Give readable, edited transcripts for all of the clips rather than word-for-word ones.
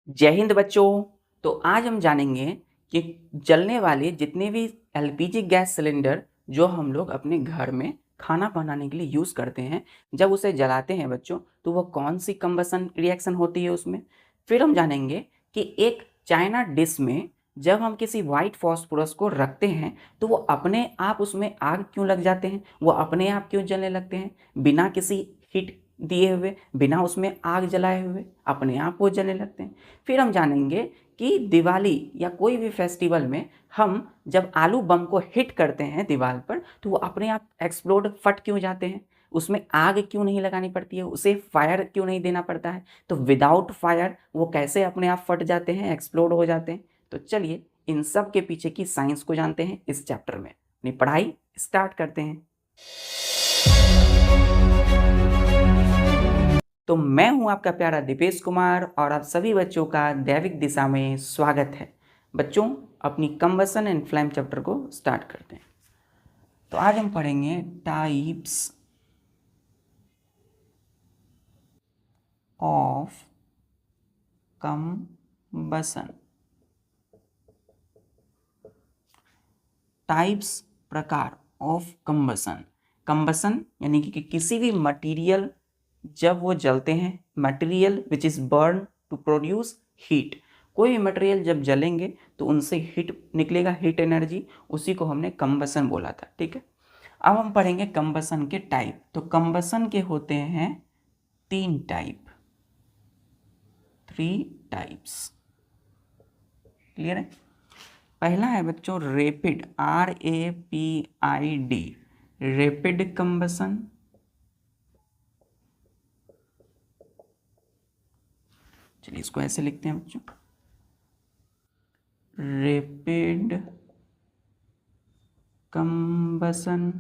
जय हिंद बच्चों। तो आज हम जानेंगे कि जलने वाले जितने भी एलपीजी गैस सिलेंडर जो हम लोग अपने घर में खाना बनाने के लिए यूज़ करते हैं, जब उसे जलाते हैं बच्चों तो वो कौन सी कंबसन रिएक्शन होती है उसमें। फिर हम जानेंगे कि एक चाइना डिश में जब हम किसी वाइट फॉस्फोरस को रखते हैं तो वो अपने आप उसमें आग क्यों लग जाते हैं, वो अपने आप क्यों जलने लगते हैं, बिना किसी हीट दिए हुए, बिना उसमें आग जलाए हुए अपने आप वो जलने लगते हैं। फिर हम जानेंगे कि दिवाली या कोई भी फेस्टिवल में हम जब आलू बम को हिट करते हैं दीवार पर तो वो अपने आप एक्सप्लोड फट क्यों जाते हैं, उसमें आग क्यों नहीं लगानी पड़ती है, उसे फायर क्यों नहीं देना पड़ता है, तो विदाउट फायर वो कैसे अपने आप फट जाते हैं, एक्सप्लोड हो जाते हैं। तो चलिए इन सब के पीछे की साइंस को जानते हैं इस चैप्टर में। अपनी पढ़ाई स्टार्ट करते हैं। तो मैं हूं आपका प्यारा दीपेश कुमार और आप सभी बच्चों का दैविक दिशा में स्वागत है। बच्चों अपनी कंबसन एंड फ्लेम चैप्टर को स्टार्ट करते हैं। तो आज हम पढ़ेंगे टाइप्स ऑफ कंबसन। टाइप्स प्रकार ऑफ कंबसन। कंबसन यानी कि किसी भी मटेरियल जब वो जलते हैं, material which is burn to produce heat, कोई भी मटेरियल जब जलेंगे तो उनसे हीट निकलेगा, हीट एनर्जी, उसी को हमने कंबसन बोला था। ठीक है, अब हम पढ़ेंगे कंबसन के टाइप। तो कंबसन के होते हैं तीन टाइप, 3 टाइप्स। क्लियर है? पहला है बच्चों रेपिड, RAPID, रेपिड कंबसन। चलिए इसको ऐसे लिखते हैं बच्चों, रेपिड कंबसन।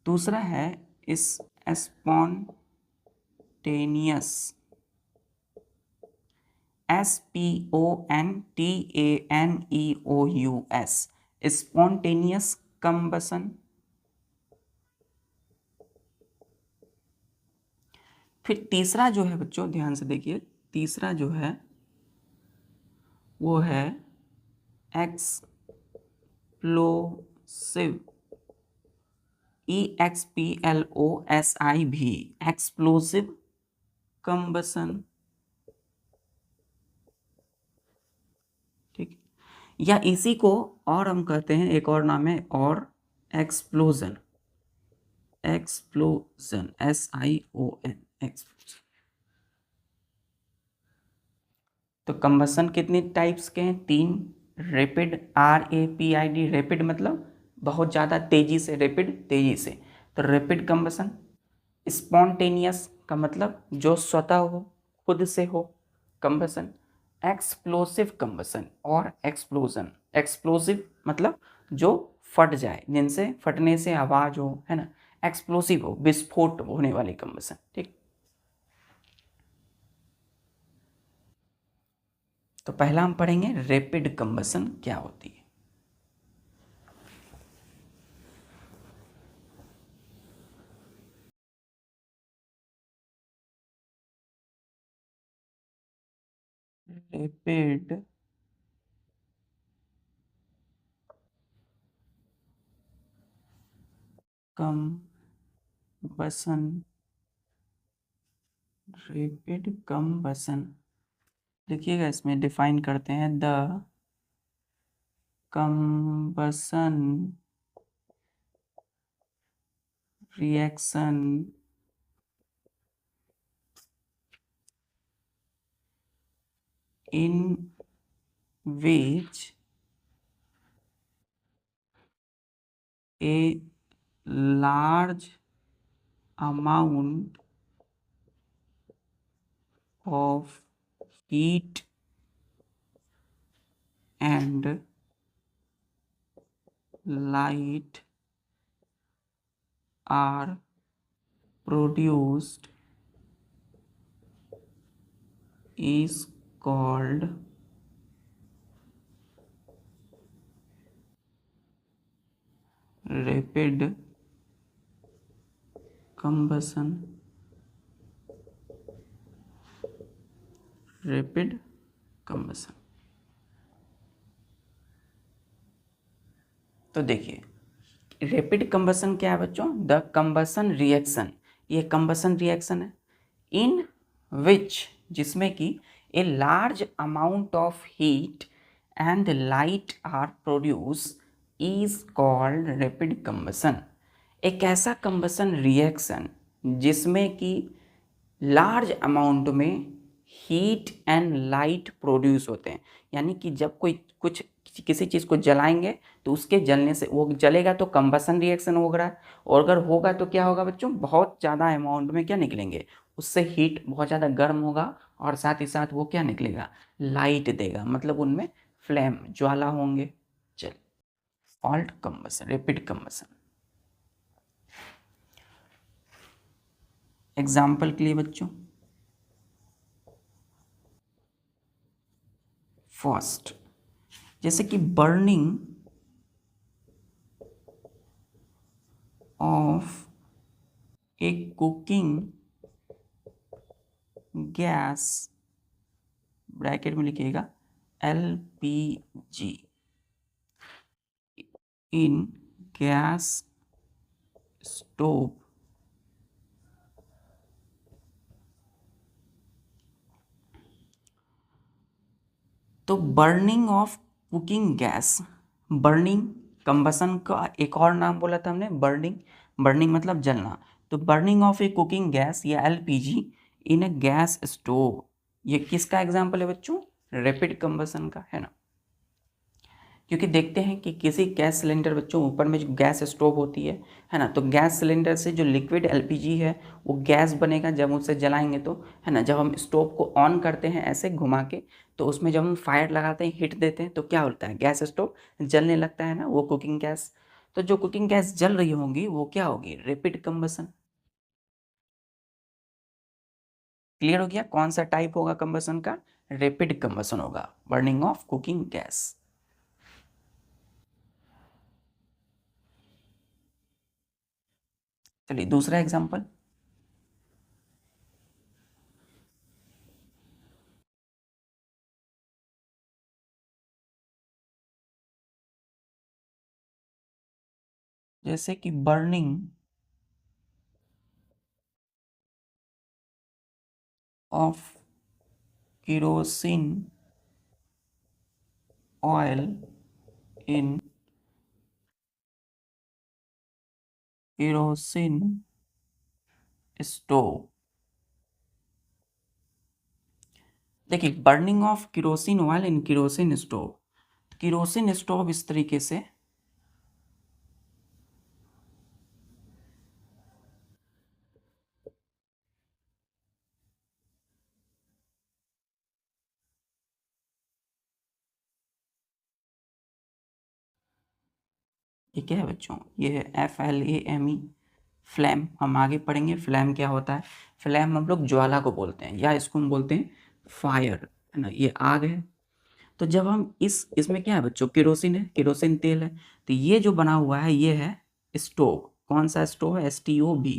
दूसरा है इस स्पॉन्टेनियस, SPONTANEOUS, स्पॉन्टेनियस कंबसन। फिर तीसरा जो है बच्चों ध्यान से देखिए, तीसरा जो है वो है एक्सप्लोसिव, EXPLOSIV, एक्सप्लोसिव कंबसन। ठीक, या इसी को और हम कहते हैं, एक और नाम है और एक्सप्लोजन, एक्सप्लोजन SION, एक्सप्लोजन। तो कंबसन कितने टाइप्स के हैं? तीन। रैपिड, RAPID, रैपिड मतलब बहुत ज़्यादा तेजी से, रैपिड तेजी से, तो रैपिड कंबसन। स्पॉन्टेनियस का मतलब जो स्वतः हो, खुद से हो, कंबसन। एक्सप्लोसिव कंबसन और एक्सप्लोजन, एक्सप्लोसिव मतलब जो फट जाए, जिनसे फटने से आवाज हो, है ना, एक्सप्लोसिव हो, विस्फोट होने वाली कंबसन। ठीक, तो पहला हम पढ़ेंगे रैपिड कंबसन क्या होती है। रैपिड कंबसन, रैपिड कंबसन लिखिएगा, इसमें डिफाइन करते हैं the combustion reaction in which a large amount of heat and light are produced is called rapid combustion rapid combustion. तो देखिए रैपिड कंबसन क्या है बच्चों, द कंबसन रिएक्शन, ये कंबसन रिएक्शन है इन विच, जिसमें कि a large amount of heat and light are produce is called rapid combustion. एक ऐसा कंबसन रिएक्शन जिसमें कि लार्ज अमाउंट में हीट एंड लाइट प्रोड्यूस होते हैं, यानी कि जब कोई कुछ किसी चीज़ को जलाएंगे तो उसके जलने से वो जलेगा तो कंबसन रिएक्शन होगा, और अगर होगा तो क्या होगा बच्चों, बहुत ज़्यादा अमाउंट में क्या निकलेंगे, उससे हीट बहुत ज़्यादा गर्म होगा और साथ ही साथ वो क्या निकलेगा, लाइट देगा, मतलब उनमें फ्लेम ज्वाला होंगे। चल fault combustion, rapid combustion. Example के लिए बच्चों, फर्स्ट जैसे कि burning of A cooking gas, bracket में लिखिएगा LPG इन गैस स्टोव, तो burning of cooking gas, burning combustion का एक और नाम बोला था हमने, बर्निंग, बर्निंग मतलब जलना, तो burning of A cooking gas या LPG इन ए गैस स्टोव, ये किसका एग्जाम्पल है बच्चों, रैपिड कंबसन का, है ना। क्योंकि देखते हैं कि किसी गैस सिलेंडर बच्चों ऊपर में जो गैस स्टोव होती है ना, तो गैस सिलेंडर से जो लिक्विड LPG है वो गैस बनेगा जब उसे जलाएंगे तो, है ना, जब हम स्टोव को ऑन करते हैं ऐसे घुमा के, तो उसमें जब हम फायर लगाते हैं, हीट देते हैं, तो क्या होता है, गैस स्टोव जलने लगता है ना, वो कुकिंग गैस, तो जो कुकिंग गैस जल रही होंगी वो क्या होगी, रैपिड कंबसन। क्लियर हो गया कौन सा टाइप होगा कंबसन का, रैपिड कंबसन होगा, बर्निंग ऑफ कुकिंग गैस। चलिए दूसरा एग्जांपल, जैसे कि burning of kerosene oil in kerosene stove. देखिए burning of kerosene oil in kerosene stove, kerosene stove इस तरीके से, ये क्या है बच्चों, ये है FLAME, फ्लैम, हम आगे पढ़ेंगे फ्लैम क्या होता है, फ्लैम हम लोग ज्वाला को बोलते हैं या इसको हम बोलते हैं फायर, है ना, ये आग है। तो जब हम इसमें क्या है बच्चों, केरोसिन है, केरोसिन तेल है, तो ये जो बना हुआ है ये है स्टोव, कौन सा स्टोव है, STOV,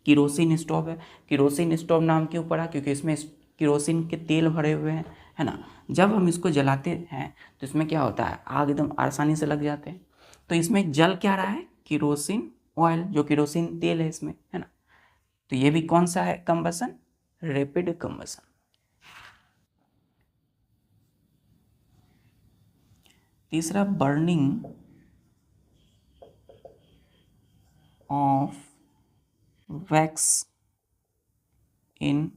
केरोसिन स्टोव है। केरोसिन स्टोव नाम क्यों पड़ा, क्योंकि इसमें केरोसिन के तेल भरे हुए हैं, है ना। जब हम इसको जलाते हैं तो इसमें क्या होता है, आग एकदम आसानी से लग जाते हैं, तो इसमें जल क्या रहा है, केरोसिन ऑयल, जो केरोसिन तेल है इसमें, है ना। तो ये भी कौन सा है कंबसन, रैपिड कंबसन। तीसरा burning of wax in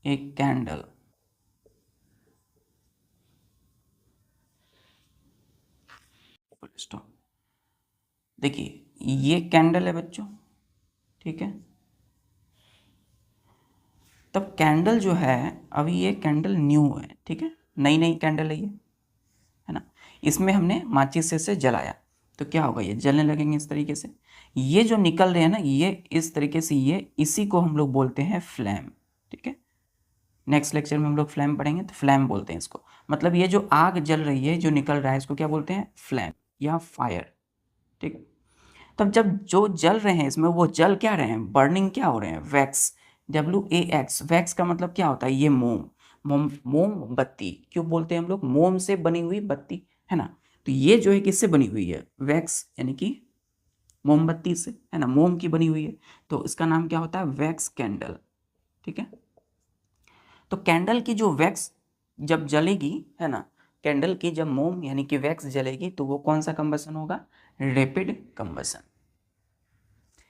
a candle, stop. देखिए ये कैंडल है बच्चों, ठीक है, तब कैंडल जो है, अभी ये कैंडल न्यू है, ठीक है, नई नई कैंडल है ये, है ना, इसमें हमने माचिस से जलाया तो क्या होगा, ये जलने लगेंगे इस तरीके से, ये जो निकल रहे हैं ना, ये इस तरीके से, ये इसी को हम लोग बोलते हैं फ्लैम, ठीक है। नेक्स्ट लेक्चर में हम लोग फ्लैम पढ़ेंगे, तो फ्लैम बोलते हैं इसको, मतलब ये जो आग जल रही है, जो निकल रहा है, इसको क्या बोलते हैं, फ्लैम या फायर, ठीक। तब जब जो जल रहे हैं इसमें, वो जल क्या रहे हैं, बर्निंग क्या हो रहे हैं, वैक्स, WAX, वैक्स का मतलब क्या होता है, ये मोम, मोमबत्ती क्यों बोलते हैं हम लोग? मोम से बनी हुई बत्ती, है ना। तो ये जो है किससे बनी हुई है? वैक्स यानी कि मोमबत्ती से, है ना, मोम की बनी हुई है, तो इसका नाम क्या होता है? Wax candle. ठीक है, तो कैंडल की जो वैक्स जब जलेगी, है ना, कैंडल की जब मोम यानी कि वैक्स जलेगी तो वो कौन सा कंबसन होगा? Rapid combustion.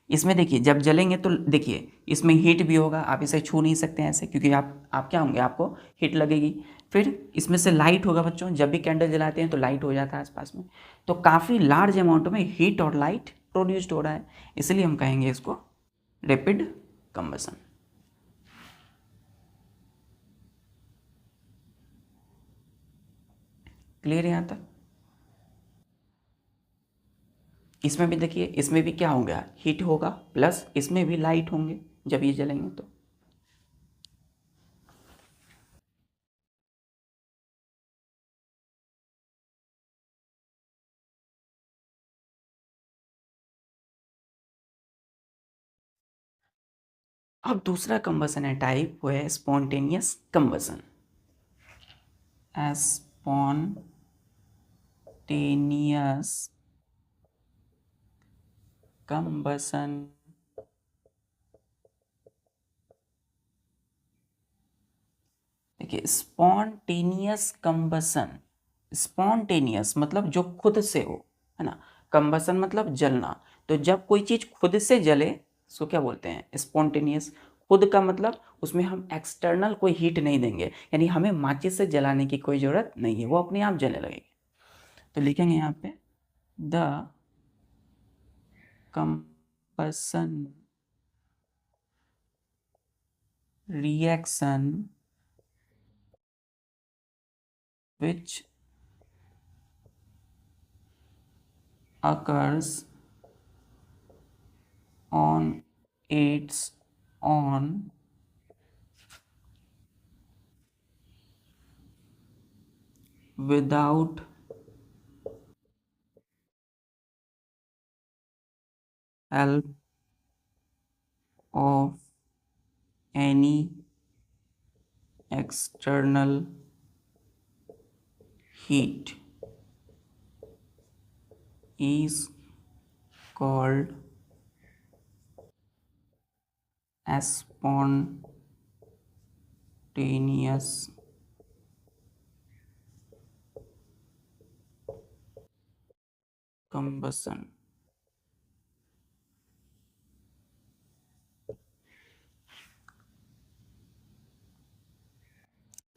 इसमें देखिए जब जलेंगे तो देखिए इसमें हीट भी होगा, आप इसे छू नहीं सकते हैं ऐसे, क्योंकि आप क्या होंगे, आपको हीट लगेगी। फिर इसमें से लाइट होगा बच्चों, जब भी कैंडल जलाते हैं तो लाइट हो जाता है आसपास में, तो काफ़ी लार्ज अमाउंट में हीट और लाइट प्रोड्यूस्ड हो रहा है, इसलिए हम कहेंगे इसको रैपिड कंबसन। क्लियर है यहाँ तक? इसमें भी देखिए, इसमें भी क्या होगा? हीट होगा, प्लस इसमें भी लाइट होंगे जब ये जलेंगे तो। अब दूसरा कंबसन है टाइप, वो है स्पॉन्टेनियस कंबसन। Spontaneous combustion. देखिए स्पॉन्टेनियस कंबसन, स्पॉन्टेनियस मतलब जो खुद से हो, है ना, कंबसन मतलब जलना, तो जब कोई चीज़ खुद से जले उसको क्या बोलते हैं? स्पॉन्टेनियस। खुद का मतलब उसमें हम एक्सटर्नल कोई हीट नहीं देंगे, यानी हमें माचिस से जलाने की कोई ज़रूरत नहीं है, वो अपने आप जलने लगेगी। तो लिखेंगे यहाँ पे the combustion reaction which occurs on its own without help of any external heat is called spontaneous combustion।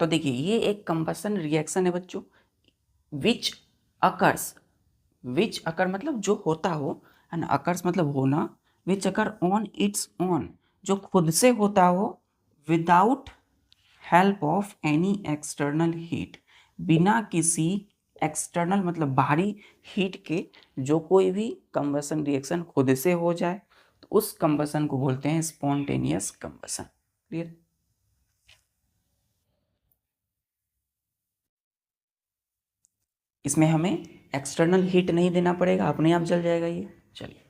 तो देखिए ये एक कंबसन रिएक्शन है बच्चों, विच अकर्स, विच अकर मतलब जो होता हो, है ना, अकर्स मतलब होना, विच अकर ऑन इट्स ऑन जो खुद से होता हो, without help of any external heat, बिना किसी एक्सटर्नल मतलब बाहरी हीट के जो कोई भी कंबसन रिएक्शन खुद से हो जाए, तो उस कंबसन को बोलते हैं स्पॉन्टेनियस कंबसन। क्लियर? इसमें हमें एक्सटर्नल हीट नहीं देना पड़ेगा, अपने आप जल जाएगा ये। चलिए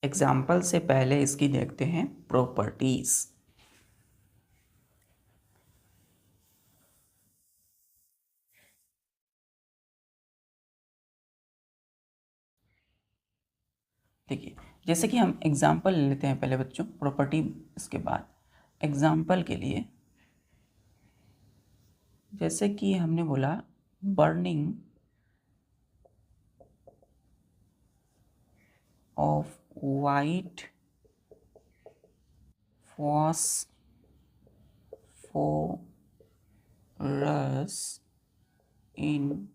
एग्जाम्पल से पहले इसकी देखते हैं प्रॉपर्टीज। देखिए जैसे कि हम एग्जाम्पल ले लेते हैं पहले बच्चों, प्रॉपर्टी इसके बाद। एग्जाम्पल के लिए जैसे कि हमने बोला burning of white phosphorus in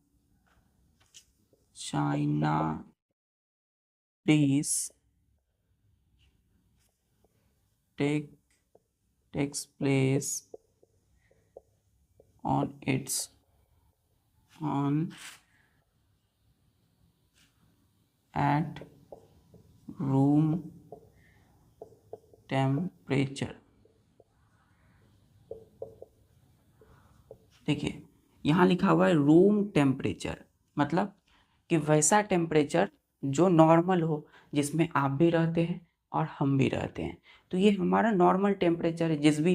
China dish takes place on its own at room temperature। देखिए यहाँ लिखा हुआ है रूम टेम्परेचर, मतलब कि वैसा टेम्परेचर जो नॉर्मल हो, जिसमें आप भी रहते हैं और हम भी रहते हैं। तो ये हमारा नॉर्मल टेम्परेचर है, जिस भी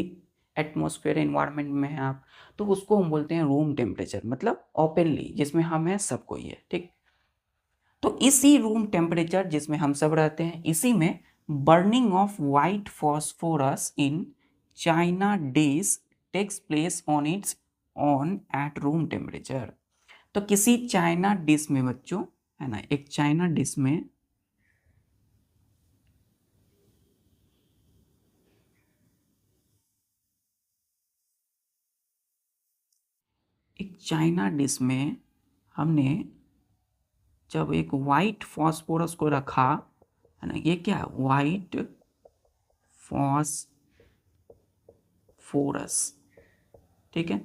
एटमॉस्फेयर एनवायरनमेंट में हैं आप, तो उसको हम बोलते हैं रूम टेम्परेचर, मतलब ओपनली, जिसमें हम हैं सब कोई है, ठीक। तो इसी रूम टेम्परेचर जिसमें हम सब रहते हैं, इसी में burning of white phosphorus in china dish takes place on its own at room temperature. तो किसी चाइना डिश में बच्चों, है ना, एक चाइना डिश में हमने जब एक वाइट फॉस्फोरस को रखा, है ना, ये क्या है, वाइट फॉस्फोरस, ठीक है।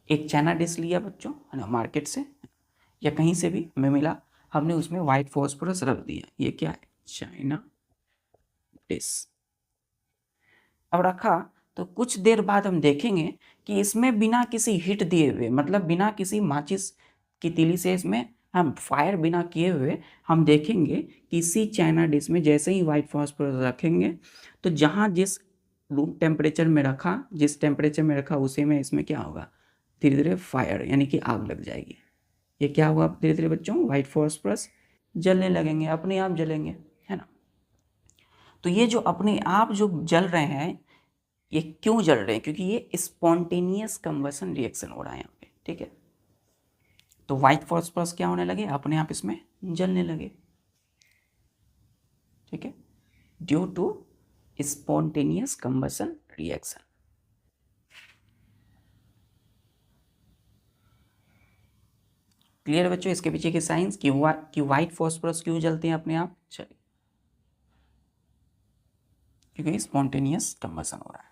एक चाइना डिश लिया बच्चों, है ना, मार्केट से या कहीं से भी हमें मिला, हमने उसमें वाइट फॉस्फोरस रख दिया, ये क्या है, चाइना डिश। अब रखा तो कुछ देर बाद हम देखेंगे कि इसमें बिना किसी हिट दिए हुए, मतलब बिना किसी माचिस की तीली से इसमें हम फायर बिना किए हुए, हम देखेंगे कि इसी चाइना डिश में जैसे ही वाइट फॉस्फोरस रखेंगे, तो जहाँ जिस रूम टेम्परेचर में रखा, जिस टेम्परेचर में रखा उसी में इसमें क्या होगा, धीरे धीरे फायर यानी कि आग लग जाएगी। ये क्या हुआ धीरे धीरे बच्चों, वाइट फॉस्फोरस जलने लगेंगे, अपने आप जलेंगे, है ना। तो ये जो अपने आप जो जल रहे हैं, ये क्यों जल रहे हैं, क्योंकि ये स्पॉन्टेनियस कंबशन रिएक्शन हो रहा है यहाँ पे, ठीक है। तो व्हाइट फॉस्फोरस क्या होने लगे, अपने आप इसमें जलने लगे, ठीक है, due to spontaneous combustion reaction. Clear बच्चों इसके पीछे की साइंस कि व्हाइट फॉस्फोरस क्यों जलते हैं अपने आप, चलिए, क्योंकि स्पॉन्टेनियस कंबशन हो रहा है।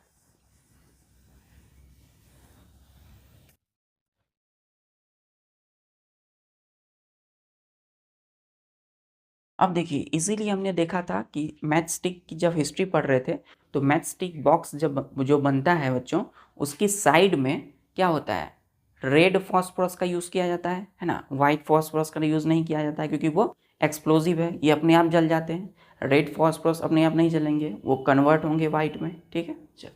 अब देखिए, इसीलिए हमने देखा था कि मैच स्टिक की जब हिस्ट्री पढ़ रहे थे, तो मैच स्टिक बॉक्स जब जो बनता है बच्चों, उसकी साइड में क्या होता है, रेड फॉस्फोरस का यूज़ किया जाता है ना, वाइट फॉस्फोरस का यूज़ नहीं किया जाता है, क्योंकि वो एक्सप्लोजिव है, ये अपने आप जल जाते हैं। रेड फॉस्फोरस अपने आप नहीं जलेंगे, वो कन्वर्ट होंगे वाइट में, ठीक है। चल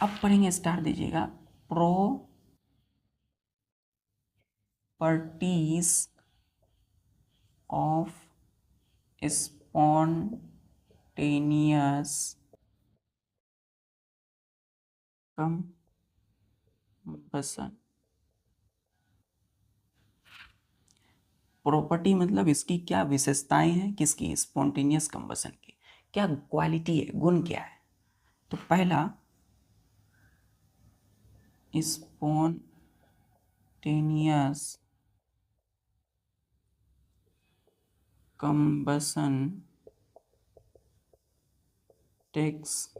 अब पढ़ेंगे, स्टार्ट दीजिएगा, properties of spontaneous combustion। Property मतलब इसकी क्या विशेषताएं हैं, किसकी, स्पॉन्टेनियस कंबशन की क्या क्वालिटी है, गुण क्या है। तो पहला, spontaneous combustion takes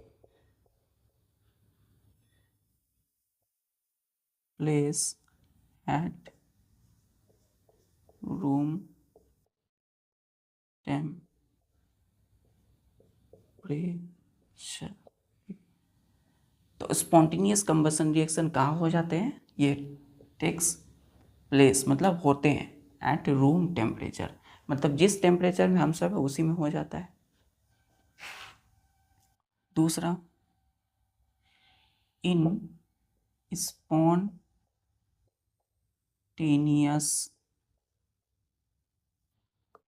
place at room temperature. तो स्पॉन्टेनियस कंबशन रिएक्शन कहाँ हो जाते हैं, ये टेक्स प्लेस मतलब होते हैं एट रूम टेम्परेचर, मतलब जिस टेम्परेचर में हम सब है उसी में हो जाता है। दूसरा, in spontaneous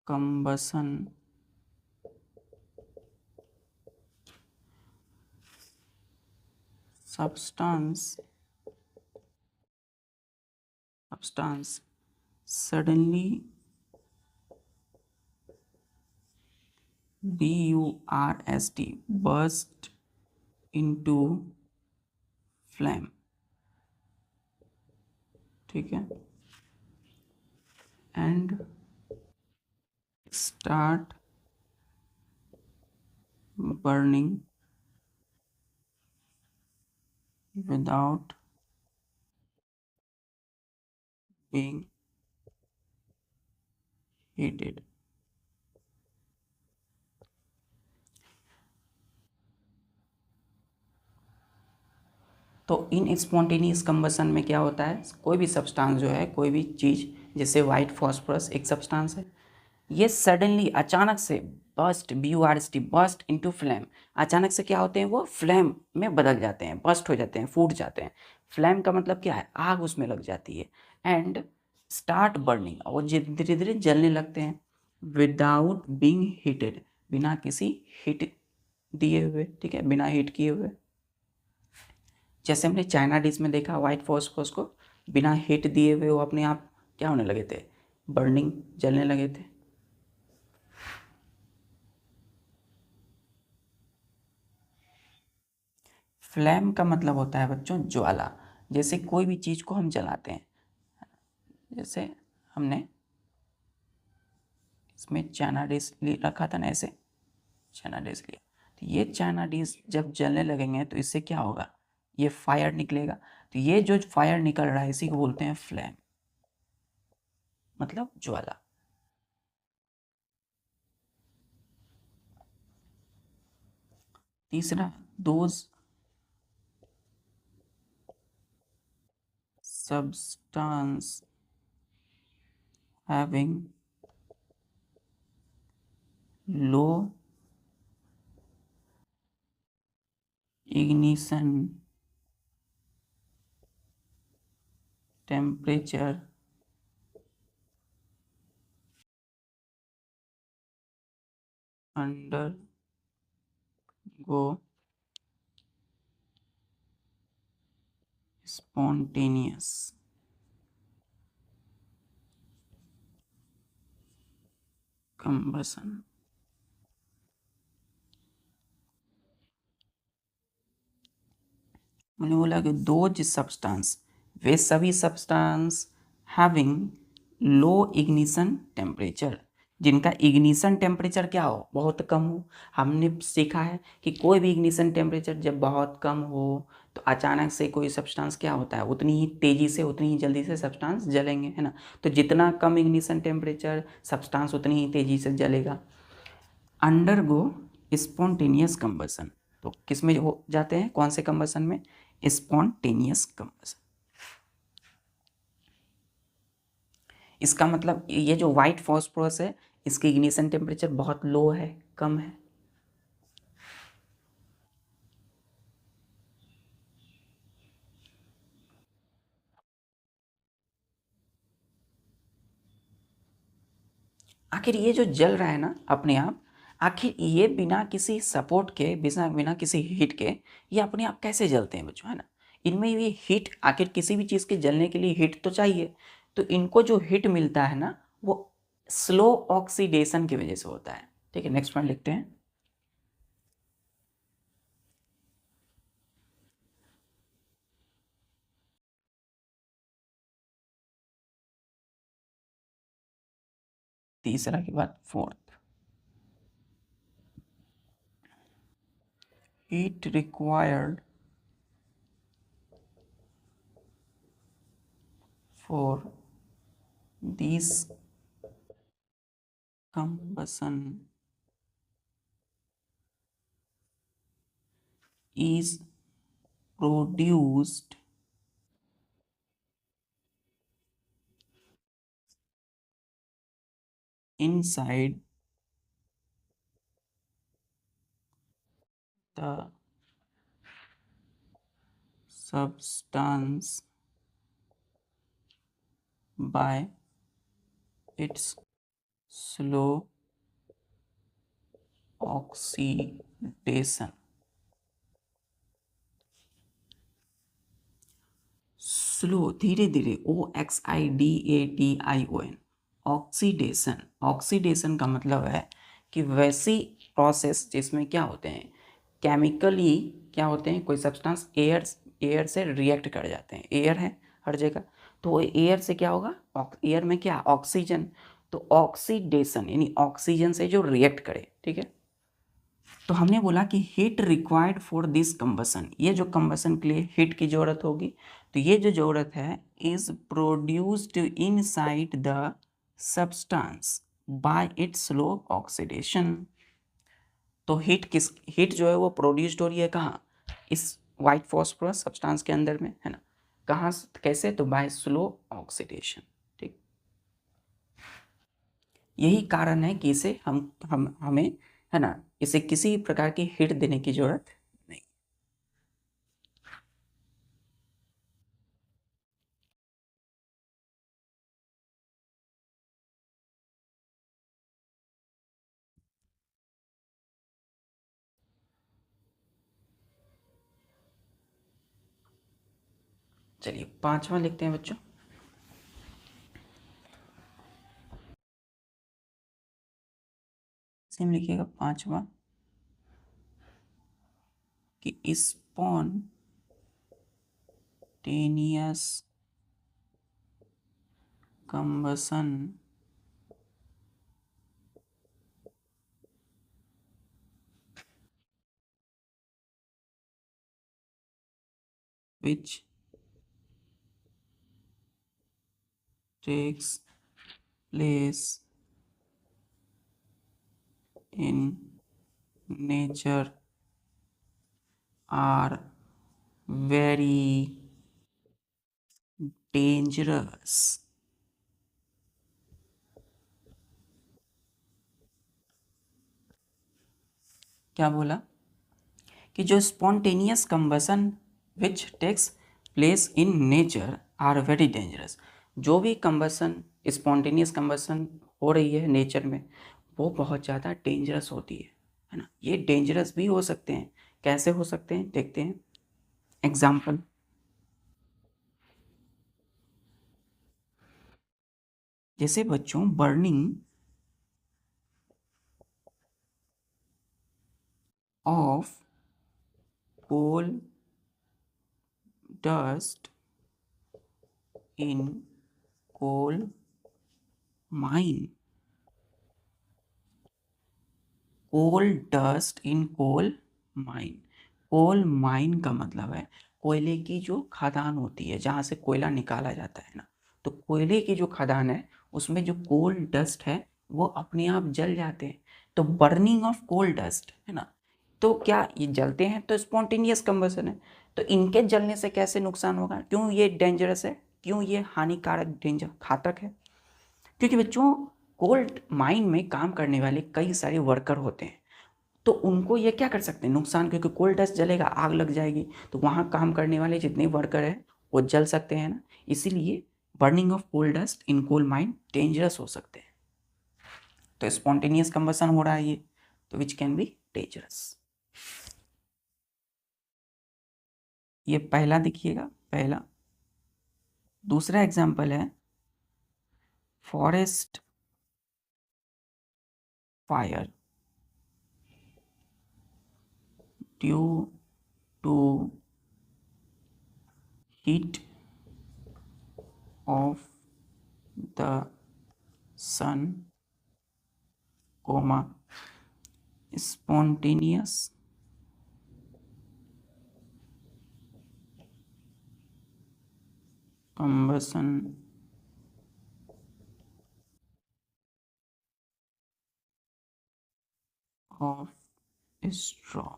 combustion substance suddenly burst into flame, ठीक है, and start burning without being heated। तो इन स्पॉन्टेनियस कंबशन में क्या होता है, कोई भी सब्सटेंस जो है, कोई भी चीज़, जैसे वाइट फॉस्फोरस एक सब्सटेंस है, ये सडनली अचानक से bast BURST bast into flame, अचानक से क्या होते हैं वो फ्लेम में बदल जाते हैं, बस्ट हो जाते हैं, फूट जाते हैं। फ्लेम का मतलब क्या है, आग उसमें लग जाती है। एंड स्टार्ट बर्निंग, और धीरे धीरे जलने लगते हैं। विदाउट बीइंग हीटेड, बिना किसी हीट दिए हुए, ठीक है, बिना हीट किए हुए। जैसे हमने चाइना डिश में देखा व्हाइट फॉस्फोरस को बिना हीट दिए हुए वो अपने आप क्या होने लगे थे, बर्निंग, जलने लगे थे। फ्लेम का मतलब होता है बच्चों ज्वाला। जैसे कोई भी चीज़ को हम जलाते हैं, जैसे हमने इसमें चाइना डिश रखा था ना, ऐसे चाइना डिश लिया, तो ये चाइना डिश जब जलने लगेंगे तो इससे क्या होगा, ये फायर निकलेगा। तो ये जो फायर निकल रहा है इसी को बोलते हैं फ्लेम, मतलब ज्वाला। तीसरा, those substance having low ignition temperature undergo spontaneous combustion। मैंने बोला कि दोज सब्सटेंस, वे सभी substance having low ignition temperature, जिनका इग्निशन टेम्परेचर क्या हो, बहुत कम हो। हमने सीखा है कि कोई भी इग्निशन टेम्परेचर जब बहुत कम हो तो अचानक से कोई सब्सटेंस क्या होता है, उतनी ही तेज़ी से, उतनी ही जल्दी से सब्सटेंस जलेंगे, है ना। तो जितना कम इग्निशन टेम्परेचर सब्सटेंस उतनी ही तेज़ी से जलेगा। अंडरगो स्पॉन्टेनियस कंबसन, तो किस में हो जाते हैं, कौन से कंबसन में, स्पॉन्टेनियस कंबसन। इसका मतलब ये जो वाइट फॉस्फोरस है इसकी इग्निशन टेम्परेचर बहुत लो है, कम है। आखिर ये जो जल रहा है ना अपने आप, आखिर ये बिना किसी सपोर्ट के, बिना बिना किसी हीट के ये अपने आप कैसे जलते हैं बच्चों, है ना। इनमें ये हीट, आखिर किसी भी चीज़ के जलने के लिए हीट तो चाहिए, तो इनको जो हीट मिलता है ना वो स्लो ऑक्सीडेशन की वजह से होता है। ठीक है, नेक्स्ट पॉइंट लिखते हैं। तीसरा के बाद fourth, heat required for this combustion is produced inside the substance by its slow oxidation। Slow, धीरे धीरे, OXIDATION, ऑक्सीडेशन। ऑक्सीडेशन का मतलब है कि वैसी प्रोसेस जिसमें क्या होते हैं, केमिकली क्या होते हैं, कोई सब्सटेंस एयर से रिएक्ट कर जाते हैं, एयर है हर जगह, तो एयर से क्या होगा, एयर में क्या, ऑक्सीजन, तो ऑक्सीडेशन यानी ऑक्सीजन से जो रिएक्ट करे, ठीक है। तो हमने बोला कि heat required for this combustion, ये जो कंबसन के लिए हीट की ज़रूरत होगी, तो ये जो ज़रूरत है is produced inside the substance by it's slow oxidation. तो हीट जो है वो प्रोड्यूस्ड हो रही है कहाँ, इस वाइट फॉस्फोरस सब्सटेंस के अंदर में, है ना। कहाँ, कैसे, तो बाय स्लो ऑक्सीडेशन। ठीक, यही कारण है कि इसे हमें, है ना, इसे किसी प्रकार की हीट देने की जरूरत नहीं। चलिए 5वां लिखते हैं बच्चों। सेम लिखिएगा 5वां कि spontaneous combustion which takes place in nature are very dangerous। क्या बोला कि जो spontaneous combustion which takes place in nature are very dangerous. जो भी कंबसन, स्पॉन्टेनियस कंबसन हो रही है नेचर में, वो बहुत ज़्यादा डेंजरस होती है ना। ये डेंजरस भी हो सकते हैं। कैसे हो सकते हैं देखते हैं। एग्जाम्पल, जैसे बच्चों burning of coal dust in coal mine. Coal dust in coal mine. Coal mine का मतलब है कोयले की जो खदान होती है, जहाँ से कोयला निकाला जाता है ना। तो कोयले की जो खदान है उसमें जो कोल डस्ट है वो अपने आप जल जाते हैं। तो बर्निंग ऑफ कोल डस्ट, है ना, तो क्या ये जलते हैं तो स्पॉन्टेनियस कंबशन है। तो इनके जलने से कैसे नुकसान होगा, क्यों ये डेंजरस है, क्यों ये हानिकारक, डेंजर, घातक है? क्योंकि बच्चों कोल माइन में काम करने वाले कई सारे वर्कर होते हैं। तो उनको ये क्या कर सकते हैं, नुकसान, क्योंकि कोल डस्ट जलेगा, आग लग जाएगी, तो वहाँ काम करने वाले जितने वर्कर हैं वो जल सकते हैं ना। इसीलिए burning of coal dust in coal mine dangerous हो सकते हैं। तो स्पॉन्टेनियस कंबशन हो रहा है ये, तो विच कैन बी डेंजरस। ये पहला देखिएगा, पहला। दूसरा एग्जाम्पल है forest fire due to heat of the sun, comma spontaneous combustion of straw।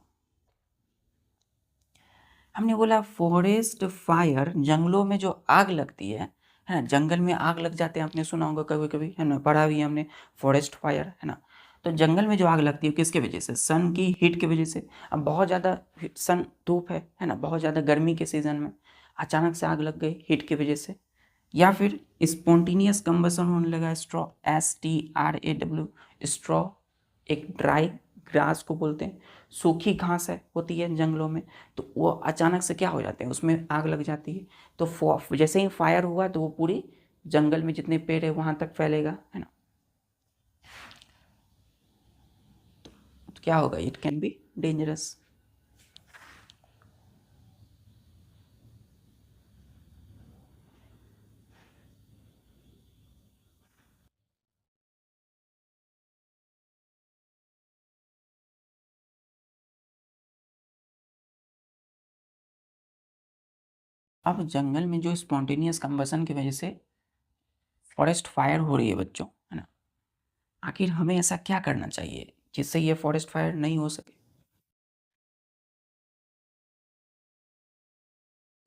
हमने बोला फॉरेस्ट फायर, जंगलों में जो आग लगती है ना, जंगल में आग लग जाते हैं, आपने सुना होगा कभी कभी, है ना, पढ़ा भी हमने फॉरेस्ट फायर, है ना। तो जंगल में जो आग लगती है किसके वजह से, सन की हीट की वजह से। अब बहुत ज़्यादा सन, धूप है ना, बहुत ज़्यादा गर्मी के सीज़न में अचानक से आग लग गई हीट की वजह से। या फिर स्पॉन्टेनियस कंबसन होने लगा, स्ट्रॉ, STRAW, स्ट्रॉ एक ड्राई ग्रास को बोलते हैं, सूखी घास है, होती है जंगलों में। तो वो अचानक से क्या हो जाते हैं, उसमें आग लग जाती है। तो जैसे ही फायर हुआ तो वो पूरी जंगल में जितने पेड़ है वहाँ तक फैलेगा, है ना। तो क्या होगा, इट कैन बी डेंजरस। अब जंगल में जो स्पॉन्टेनियस कंबसन की वजह से फॉरेस्ट फायर हो रही है बच्चों, है ना, आखिर हमें ऐसा क्या करना चाहिए जिससे ये फॉरेस्ट फायर नहीं हो सके।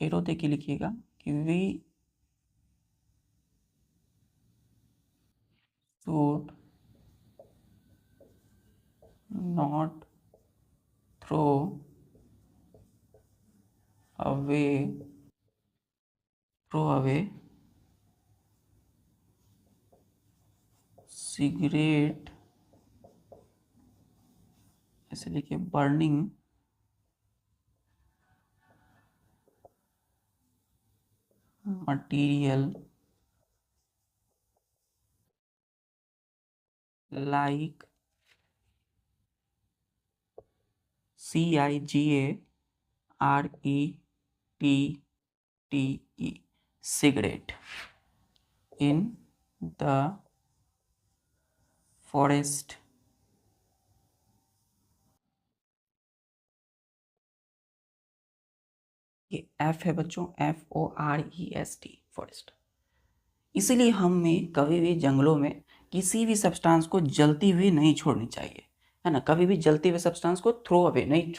एरो दे के लिखिएगा कि we should not throw away cigarette, ऐसे लिखिए, burning material like cigarette, cigarette in the forest. ये F है बच्चों, FOREST, फॉरेस्ट। इसीलिए हमें कभी भी जंगलों में किसी भी सब्सटेंस को जलती हुई नहीं छोड़नी चाहिए, है ना। कभी भी जलते हुए सब्सटेंस को थ्रो अवे नहीं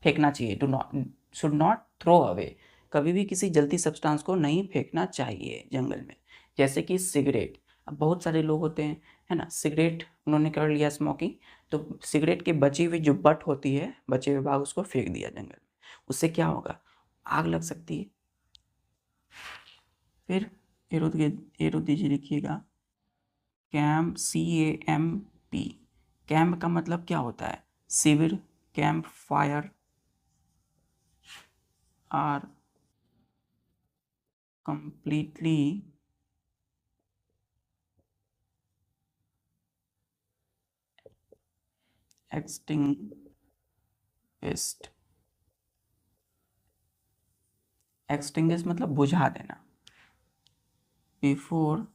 फेंकना चाहिए। Do not, should not throw away, कभी भी किसी जलती सब्सटेंस को नहीं फेंकना चाहिए जंगल में। जैसे कि सिगरेट, अब बहुत सारे लोग होते हैं, है ना, सिगरेट उन्होंने कर लिया स्मोकिंग, तो सिगरेट की बची हुई जो बट होती है, बचे हुए भाग, उसको फेंक दिया जंगल में। उससे क्या होगा, आग लग सकती है। फिर एरो दीजिए, लिखिएगा कैंप, CAMP। कैंप का मतलब क्या होता है, शिविर, camp fire are completely extinguished। Extinguish मतलब बुझा देना, बिफोर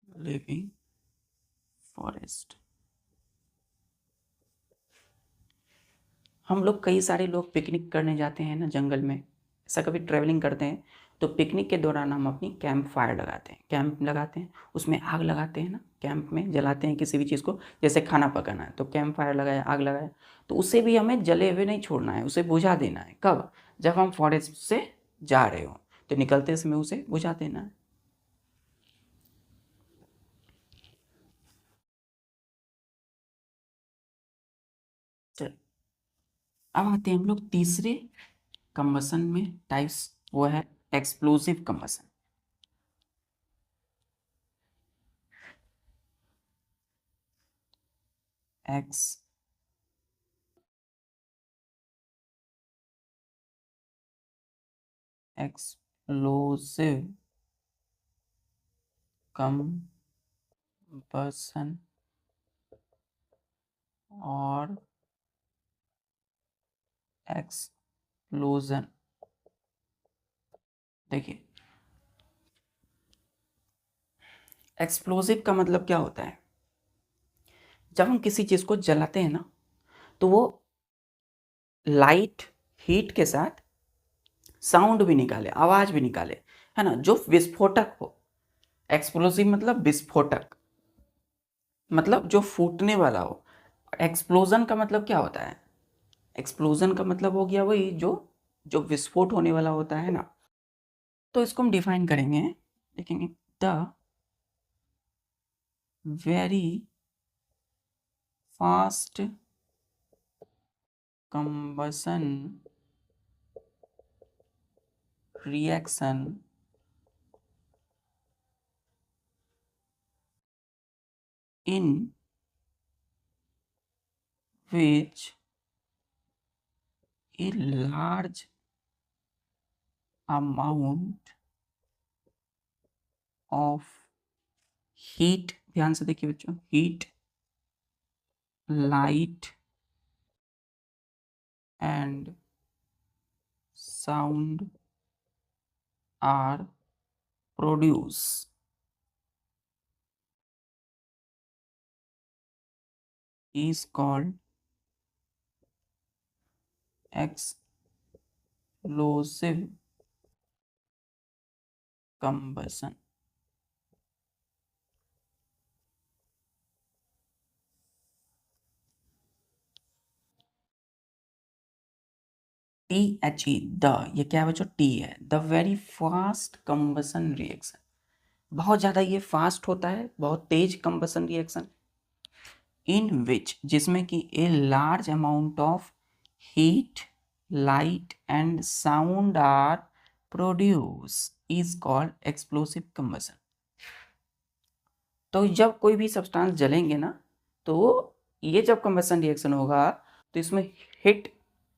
लिविंग फॉरेस्ट। हम लोग, कई सारे लोग पिकनिक करने जाते हैं ना जंगल में, ऐसा कभी ट्रैवलिंग करते हैं तो पिकनिक के दौरान हम अपनी कैंप फायर लगाते हैं, कैंप लगाते हैं, उसमें आग लगाते हैं ना, कैंप में जलाते हैं किसी भी चीज़ को, जैसे खाना पकाना है तो कैंप फायर लगाया, आग लगाया, तो उसे भी हमें जले हुए नहीं छोड़ना है, उसे बुझा देना है। कब, जब हम फॉरेस्ट से जा रहे हो तो निकलते समय उसे बुझा देना है। चल, अब आते हैं हम लोग तीसरे कंबसन में टाइप्स, वो है एक्सप्लोसिव कंबसन। एक्सप्लोसिव कंबसन और एक्सप्लोजन। देखिए, एक्सप्लोसिव का मतलब क्या होता है, जब हम किसी चीज़ को जलाते हैं ना, तो वो लाइट हीट के साथ साउंड भी निकाले, आवाज़ भी निकाले, है ना, जो विस्फोटक हो। एक्सप्लोसिव मतलब विस्फोटक, मतलब जो फूटने वाला हो। एक्सप्लोजन का मतलब क्या होता है, एक्सप्लोजन का मतलब हो गया वही जो जो विस्फोट होने वाला होता है ना। तो इसको हम डिफाइन करेंगे, देखेंगे, the very fast combustion reaction in which a large amount of heat, ध्यान से देखिए बच्चों, heat, light and sound are produced is called explosive combustion। THE, the, ये क्या है बच्चों, टी है, the very fast combustion reaction, बहुत ज़्यादा ये फास्ट होता है, बहुत तेज कंबसन रिएक्शन, इन विच, जिसमें कि a large amount of heat, light and sound are produce is called explosive combustion. तो जब कोई भी सब्सटेंस जलेंगे ना, तो ये जब कंबसन रिएक्शन होगा तो इसमें हीट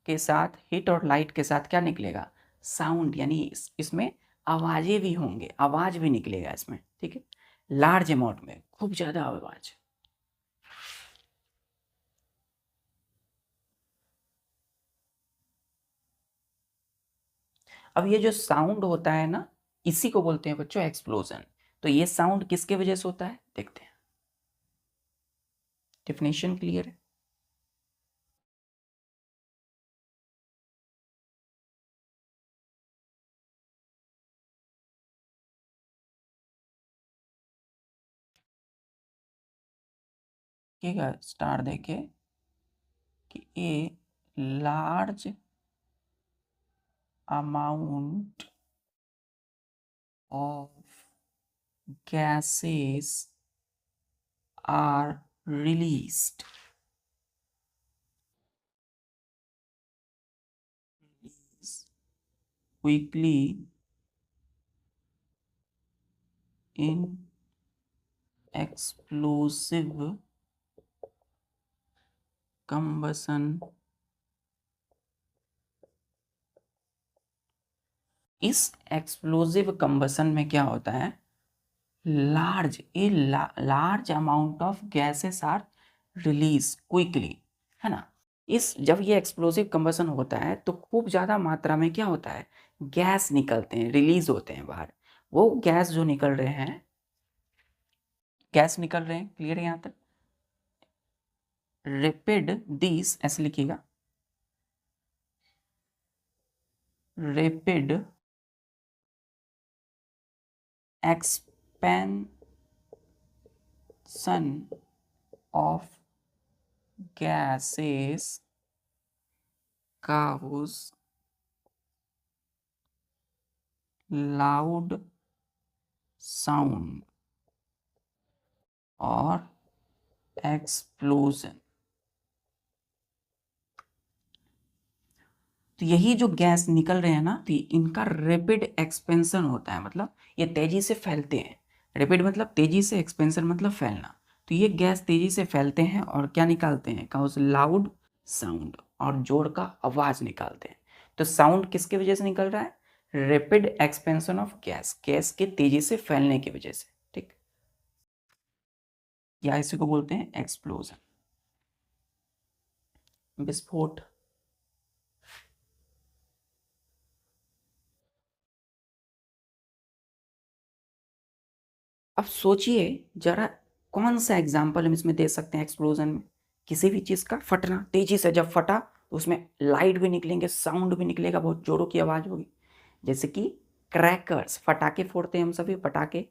के साथ, हीट और लाइट के साथ क्या निकलेगा, साउंड, यानी इसमें आवाज़ें भी होंगे, आवाज़ भी निकलेगा इसमें, ठीक है, लार्ज अमाउंट में, खूब ज़्यादा आवाज़। अब ये जो साउंड होता है ना, इसी को बोलते हैं बच्चों एक्सप्लोजन। तो ये साउंड किसके वजह से होता है, देखते हैं, डेफिनेशन क्लियर है। ठीक है, स्टार देखे कि a large amount of gases are released quickly in explosive combustion। इस एक्सप्लोसिव कंबसन में क्या होता है, large amount of gases are release quickly, है ना। इस जब ये एक्सप्लोसिव कंबसन होता है तो खूब ज़्यादा मात्रा में क्या होता है, गैस निकलते हैं, रिलीज होते हैं बाहर। वो गैस जो निकल रहे हैं, गैस निकल रहे हैं, क्लियर है यहाँ तक। रेपिड दिस ऐसे लिखिएगा, rapid expansion of gases cause loud sound और explosion। तो यही जो गैस निकल रहे हैं ना, तो इनका रेपिड एक्सपेंशन होता है, मतलब ये तेजी से फैलते हैं। रेपिड मतलब तेजी से, एक्सपेंशन मतलब फैलना। तो ये गैस तेजी से फैलते हैं और क्या निकालते हैं, काउज लाउड साउंड, और जोर का आवाज निकालते हैं। तो साउंड किसकी वजह से निकल रहा है, rapid expansion of gas, gas के तेजी से फैलने की वजह से, ठीक, या इसी को बोलते हैं एक्सप्लोजन, विस्फोट। अब सोचिए जरा, कौन सा एग्जाम्पल हम इसमें दे सकते हैं एक्सप्लोजन में, किसी भी चीज़ का फटना, तेजी से जब फटा तो उसमें लाइट भी निकलेंगे, साउंड भी निकलेगा, बहुत जोरों की आवाज़ होगी। जैसे कि क्रैकर्स, फटाके फोड़ते हैं हम सभी, पटाखे,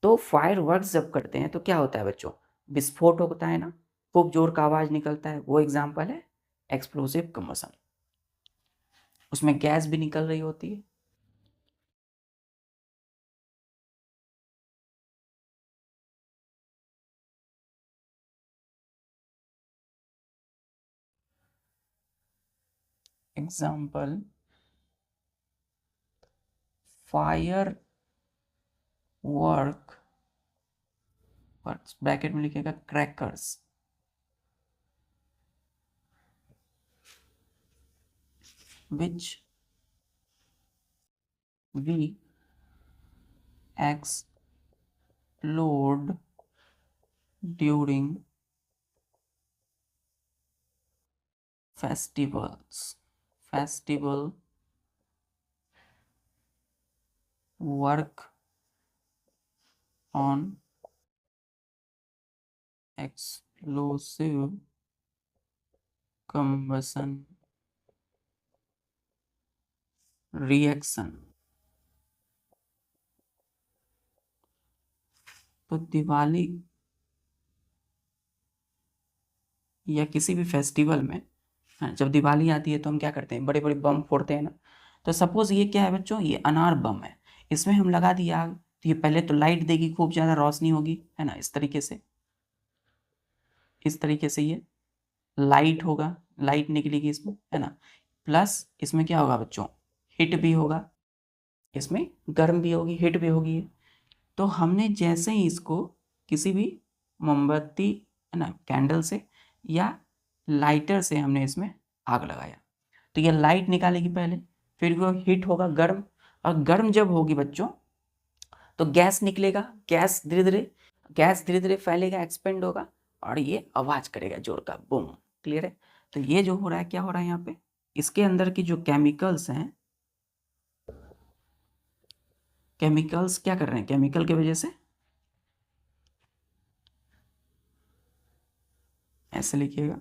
तो फायर वर्क्स जब करते हैं तो क्या होता है बच्चों, विस्फोट होता है ना, खूब जोर का आवाज़ निकलता है, वो एग्जाम्पल है एक्सप्लोसिव कम्बसन। उसमें गैस भी निकल रही होती है। एग्जाम्पल, फायर वर्क, ब्रैकेट में लिखेगा crackers, which we explode during festivals, festival work on explosive combustion reaction। तो दिवाली या किसी भी फेस्टिवल में हाँ, जब दिवाली आती है तो हम क्या करते हैं, बड़े बड़े बम फोड़ते हैं ना। तो सपोज ये क्या है बच्चों, ये अनार बम है, इसमें हम लगा दिए आग, तो ये पहले तो लाइट देगी, खूब ज़्यादा रोशनी होगी, है ना, इस तरीके से, इस तरीके से ये लाइट होगा, लाइट निकलेगी इसमें, है ना। प्लस इसमें क्या होगा बच्चों, हीट भी होगा, इसमें गर्म भी होगी, हीट भी होगी। तो हमने जैसे ही इसको किसी भी मोमबत्ती, है ना, कैंडल से या लाइटर से हमने इसमें आग लगाया, तो ये लाइट निकालेगी पहले, फिर वो हीट होगा, गर्म, और गर्म जब होगी बच्चों तो गैस निकलेगा, गैस धीरे धीरे फैलेगा, एक्सपेंड होगा, और ये आवाज़ करेगा जोर का, बूम। क्लियर है। तो ये जो हो रहा है, क्या हो रहा है यहाँ पे, इसके अंदर की जो केमिकल्स हैं, केमिकल्स क्या कर रहे हैं, केमिकल की वजह से, ऐसे लिखिएगा,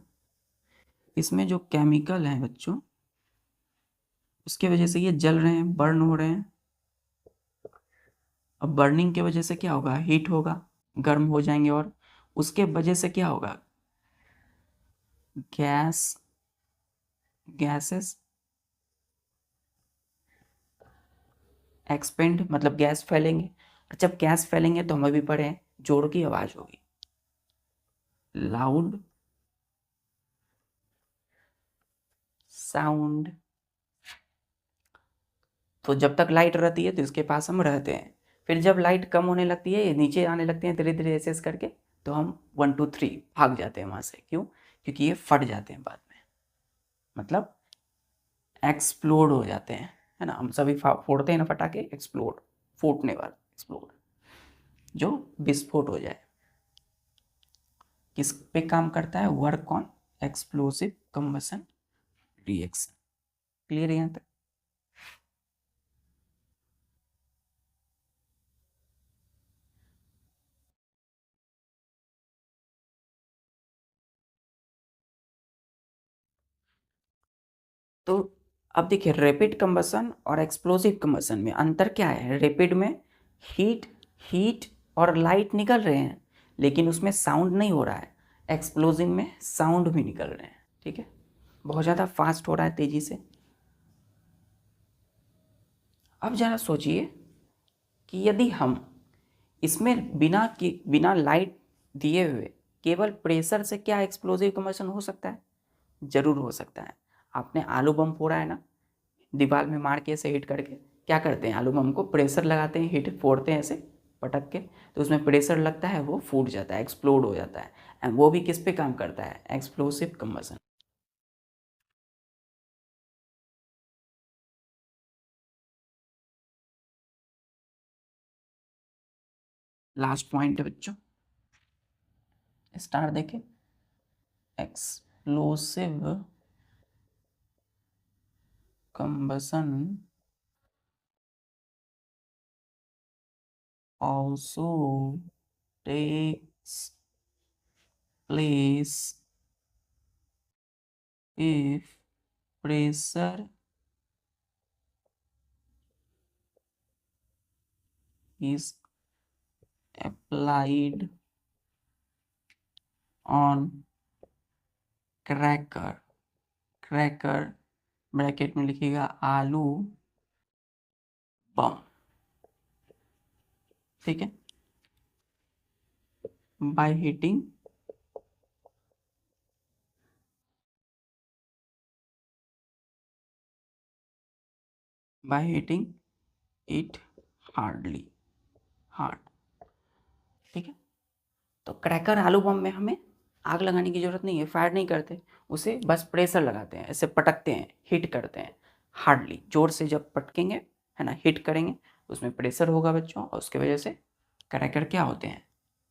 इसमें जो केमिकल हैं बच्चों, उसके वजह से ये जल रहे हैं, बर्न हो रहे हैं। अब बर्निंग की वजह से क्या होगा, हीट होगा, गर्म हो जाएंगे, और उसके वजह से क्या होगा, गैसेस एक्सपेंड, मतलब गैस फैलेंगे, और जब गैस फैलेंगे तो हमें भी पढ़े जोर की आवाज़ होगी, लाउड साउंड। तो जब तक लाइट रहती है तो इसके पास हम रहते हैं, फिर जब लाइट कम होने लगती है, ये नीचे आने लगते हैं धीरे धीरे ऐसे करके, तो हम 1 2 3 भाग जाते हैं वहाँ से। क्यों? क्योंकि ये फट जाते हैं बाद में, मतलब एक्सप्लोड हो जाते हैं, है ना। हम सभी फोड़ते हैं ना फटाके, एक्सप्लोड, फूटने वाला, एक्सप्लोड, जो विस्फोट हो जाए। किस पे काम करता है, work on explosive combustion reaction. Clear है यहाँ तक? तो अब देखिए, रैपिड कंबसन और एक्सप्लोसिव कंबसन में अंतर क्या है। रैपिड में हीट हीट और लाइट निकल रहे हैं, लेकिन उसमें साउंड नहीं हो रहा है। एक्सप्लोजिव में साउंड भी निकल रहे हैं, ठीक है, बहुत ज़्यादा फास्ट हो रहा है, तेज़ी से। अब ज़रा सोचिए कि यदि हम इसमें बिना लाइट दिए हुए केवल प्रेशर से क्या एक्सप्लोजिव कंबसन हो सकता है? ज़रूर हो सकता है। आपने आलू बम फोड़ा है ना, दीवार में मार के ऐसे हिट करके, क्या करते हैं, आलू बम को प्रेशर लगाते हैं, हिट फोड़ते हैं ऐसे पटक के, तो उसमें प्रेशर लगता है, वो फूट जाता है, एक्सप्लोड हो जाता है। एंड वो भी किस पे काम करता है, एक्सप्लोसिव कंबसन। लास्ट पॉइंट है बच्चों, स्टार देखें, explosive combustion also takes place if pressure is applied on cracker. Cracker bracket में लिखिएगा आलू बम, ठीक है, बाय हीटिंग इट हार्ड, ठीक है। तो क्रैकर आलू बम में हमें आग लगाने की ज़रूरत नहीं है, फायर नहीं करते उसे, बस प्रेशर लगाते हैं, ऐसे पटकते हैं, हिट करते हैं, हार्डली, जोर से जब पटकेंगे, है ना, हिट करेंगे, उसमें प्रेशर होगा बच्चों, और उसके वजह से क्रैकर क्या होते हैं,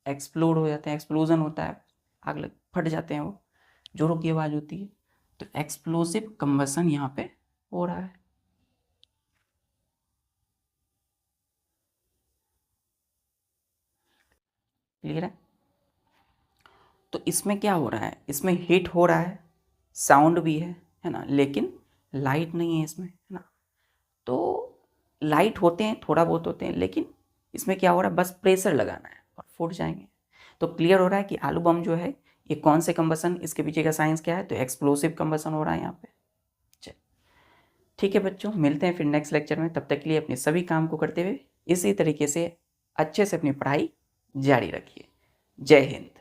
एक्सप्लोड हो जाते हैं, एक्सप्लोजन होता है, आग लग फट जाते हैं, वो जोरों की आवाज़ होती है। तो एक्सप्लोसिव कंबसन यहाँ पे हो रहा है। क्लियर है? तो इसमें क्या हो रहा है, इसमें हीट हो रहा है, साउंड भी है ना, लेकिन लाइट नहीं है इसमें, है ना। तो लाइट होते हैं, थोड़ा बहुत होते हैं, लेकिन इसमें क्या हो रहा है, बस प्रेशर लगाना है और फूट जाएंगे। तो क्लियर हो रहा है कि आलू बम जो है ये कौन से कंबसन, इसके पीछे का साइंस क्या है, तो एक्सप्लोसिव कंबसन हो रहा है यहाँ पे। चल ठीक है बच्चों, मिलते हैं फिर नेक्स्ट लेक्चर में। तब तक के लिए अपने सभी काम को करते हुए इसी तरीके से अच्छे से अपनी पढ़ाई जारी रखिए। जय हिंद।